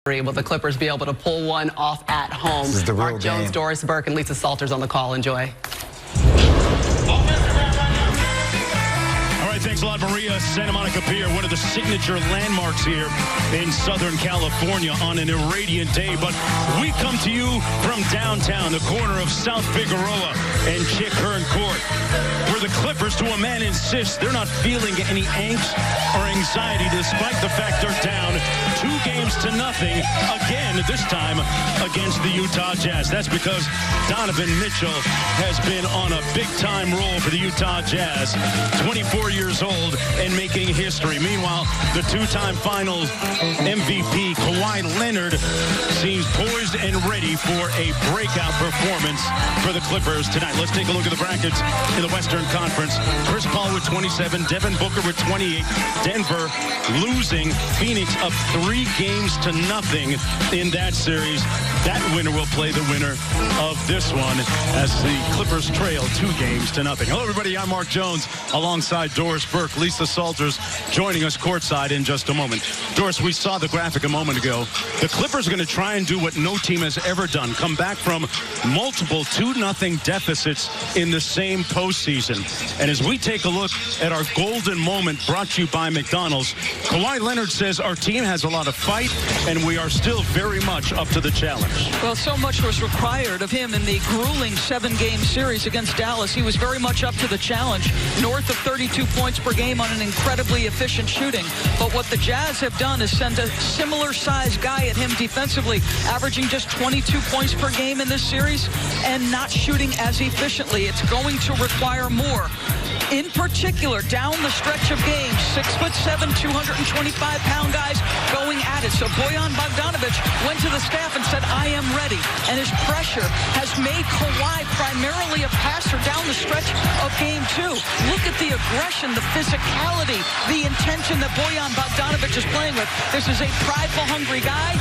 Will the Clippers be able to pull one off at home? This is the real Mark Jones, game. Doris Burke, and Lisa Salters on the call. Enjoy. All right, thanks a lot, Maria. Santa Monica Pier, one of the signature landmarks here in Southern California on an irradiant day. But we come to you from downtown, the corner of South Figueroa and Chick Hearn Court, where the Clippers, to a man, insist they're not feeling any angst or anxiety, despite the fact they're down 2-0 again, this time against the Utah Jazz. That's because Donovan Mitchell has been on a big-time roll for the Utah Jazz. 24 years old and making history. Meanwhile, the two-time Finals MVP, Kawhi Leonard, seems poised and ready for a breakout performance for the Clippers tonight. Let's take a look at the brackets in the Western Conference. Chris Paul with 27, Devin Booker with 28, Denver losing, Phoenix up 3-0 in that series. That winner will play the winner of this one as the Clippers trail 2-0. Hello, everybody. I'm Mark Jones alongside Doris Burke, Lisa Salters joining us courtside in just a moment. Doris, we saw the graphic a moment ago. The Clippers are going to try and do what no team has ever done, come back from multiple 2-0 deficits in the same postseason. And as we take a look at our golden moment brought to you by McDonald's, Kawhi Leonard says our team has a lot of fight and we are still very much up to the challenge. Well, so much was required of him in the grueling 7-game series against Dallas. He was very much up to the challenge, north of 32 points per game on an incredibly efficient shooting. But what the Jazz have done is send a similar-sized guy at him defensively, averaging just 22 points per game in this series and not shooting as efficiently. It's going to require more. In particular, down the stretch of games, 6'7", 225-pound guys going at it. So Bojan Bogdanovic went to the staff and said, I am ready. And his pressure has made Kawhi primarily a passer down the stretch of game 2. Look at the aggression, the physicality, the intention that Bojan Bogdanovic is playing with. This is a prideful, hungry guy.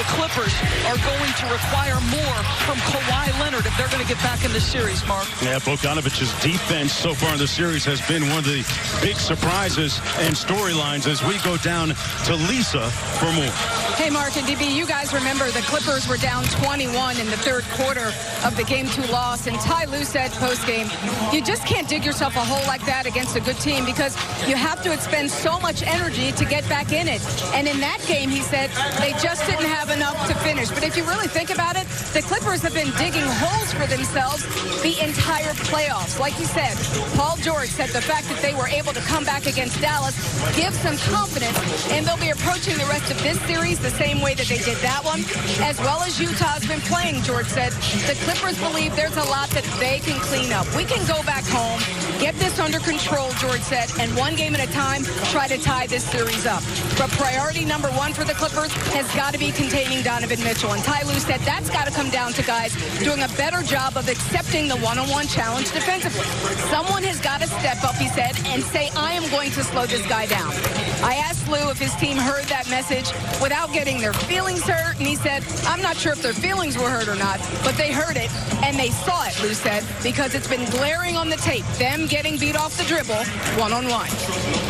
The Clippers are going to require more from Kawhi Leonard if they're going to get back in this series, Mark. Yeah, Bogdanovic's defense so far in the series has been one of the big surprises and storylines as we go down to Lisa for more. Hey, Mark and DB, you guys remember the Clippers were down 21 in the third quarter of the Game 2 loss, and Ty Lue said post-game, you just can't dig yourself a hole like that against a good team because you have to expend so much energy to get back in it. And in that game, he said, they just didn't have enough to finish. But if you really think about it, the Clippers have been digging holes for themselves the entire playoffs. Like you said, Paul George said the fact that they were able to come back against Dallas gives them confidence, and they'll be approaching the rest of this series the same way that they did that one, as well as Utah's been playing, George said. The Clippers believe there's a lot that they can clean up. We can go back home, get this under control, George said, and one game at a time, try to tie this series up. But priority number one for the Clippers has got to be containing Donovan Mitchell. And Ty Lue said that's got to come down to guys doing a better job of accepting the one-on-one challenge defensively. Someone has got to step up, he said, and say, I am going to slow this guy down. I asked Lue if his team heard that message without getting their feelings hurt, and he said, I'm not sure if their feelings were hurt or not, but they heard it, and they saw it, Lue said, because it's been glaring on the tape, them getting beat off the dribble one-on-one.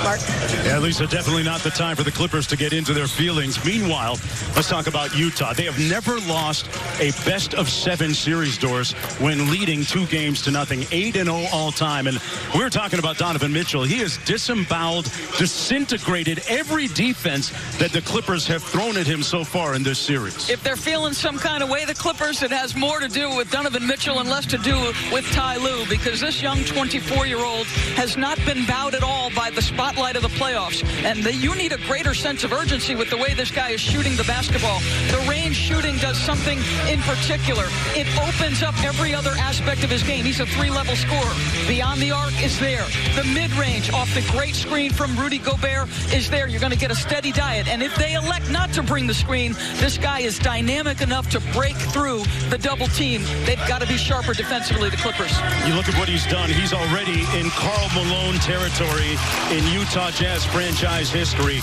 Mark? Yeah, Lisa, definitely not the time for the Clippers to get into their feelings. Meanwhile, let's talk about Utah. They have never lost a best-of-7 series, Doris, when leading 2-0. 8-0 all time. And we're talking about Donovan Mitchell. He has disemboweled, disintegrated every defense that the Clippers have thrown at him so far in this series. If they're feeling some kind of way, the Clippers, it has more to do with Donovan Mitchell and less to do with Ty Lue, because this young 24-year-old has not been bowed at all by the spotlight of the playoffs. And you need a greater sense of urgency with the way this guy is shooting the basketball. The range shooting does something in particular. It opens up every other aspect of his game. He's a 3-level scorer. Beyond the arc is there. The mid-range off the great screen from Rudy Gobert is there. You're going to get a steady diet. And if they elect not to bring the screen, this guy is dynamic enough to break through the double team. They've got to be sharper defensively, the Clippers. You look at what he's done. He's already in Karl Malone territory in Utah Jazz franchise history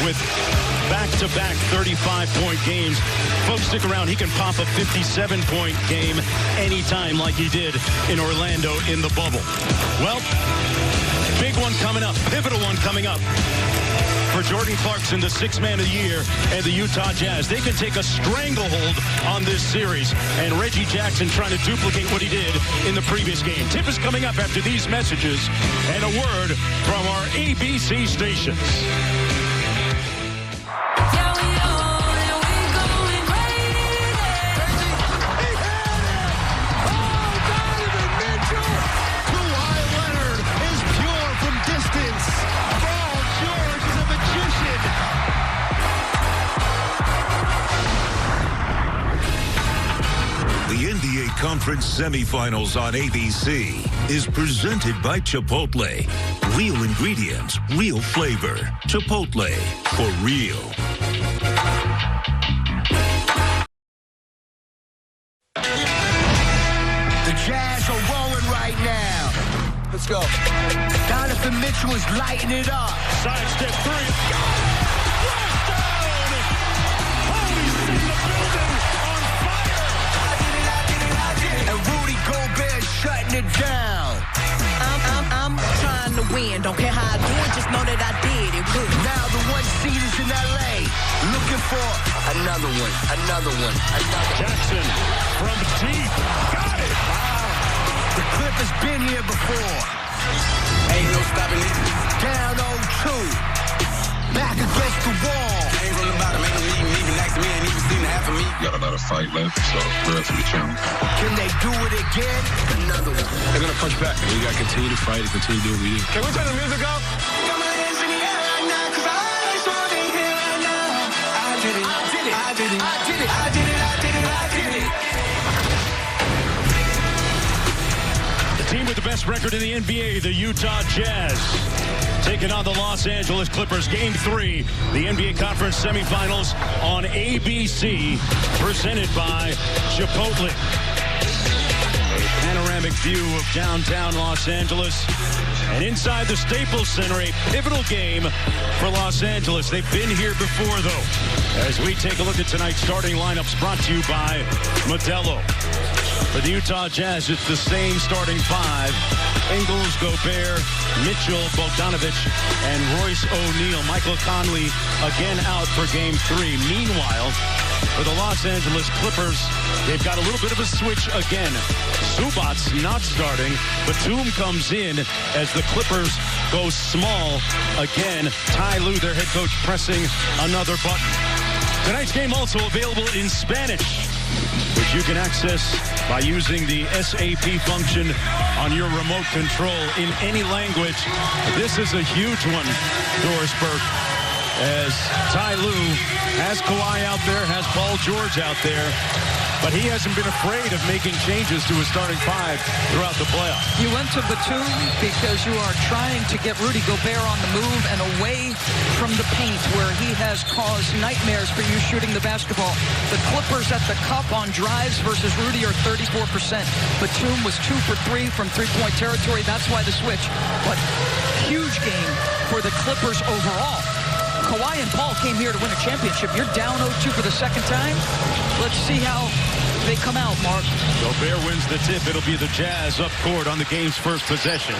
with back-to-back 35-point games. Folks, stick around. He can pop a 57-point game anytime like he did in Orlando in the bubble. Well, big one coming up, pivotal one coming up for Jordan Clarkson, the sixth man of the year, and the Utah Jazz. They can take a stranglehold on this series, and Reggie Jackson trying to duplicate what he did in the previous game. Tip is coming up after these messages and a word from our ABC stations. The NBA Conference Semifinals on ABC is presented by Chipotle. Real ingredients, real flavor. Chipotle, for real. The Jazz are rolling right now. Let's go. Donovan Mitchell is lighting it up. Side step three. And Rudy Gobert shutting it down. I'm trying to win. Don't care how I do it, just know that I did it. Now the 1 seed is in LA. Looking for another one. Jackson from deep. Got it. The Clippers been here before. Ain't no stopping it. Down 0-2. Back against the wall. Came from the bottom, ain't no even next to me, ain't even seen half of me. Got a lot of fight left, so we're up to the challenge. Can they do it again? Another one. They're gonna punch back, and we gotta continue to fight and continue to do what we do. Can we turn the music up? Got my hands in the air right now, 'cause I just want to hear right now. I did it. The team with the best record in the NBA, the Utah Jazz, taking on the Los Angeles Clippers. Game 3, the NBA Conference Semifinals on ABC, presented by Chipotle. A panoramic view of downtown Los Angeles. And inside the Staples Center, a pivotal game for Los Angeles. They've been here before, though. As we take a look at tonight's starting lineups, brought to you by Modelo. For the Utah Jazz, it's the same starting five. Ingles, Gobert, Mitchell, Bogdanovich, and Royce O'Neal. Michael Conley again out for Game 3. Meanwhile, for the Los Angeles Clippers, they've got a little bit of a switch again. Zubac's not starting. Batum comes in as the Clippers go small again. Ty Lue, their head coach, pressing another button. Tonight's game also available in Spanish, which you can access by using the SAP function on your remote control in any language. This is a huge one, Doris Burke, as Ty Lue has Kawhi out there, has Paul George out there, but he hasn't been afraid of making changes to his starting five throughout the playoffs. You went to Batum because you are trying to get Rudy Gobert on the move and away from the paint, where he has caused nightmares for you shooting the basketball. The Clippers at the cup on drives versus Rudy are 34%. Batum was 2 for 3 from three-point territory. That's why the switch. But huge game for the Clippers overall. Kawhi and Paul came here to win a championship. You're down 0-2 for the second time. Let's see how they come out, Mark. Gobert wins the tip. It'll be the Jazz up court on the game's first possession.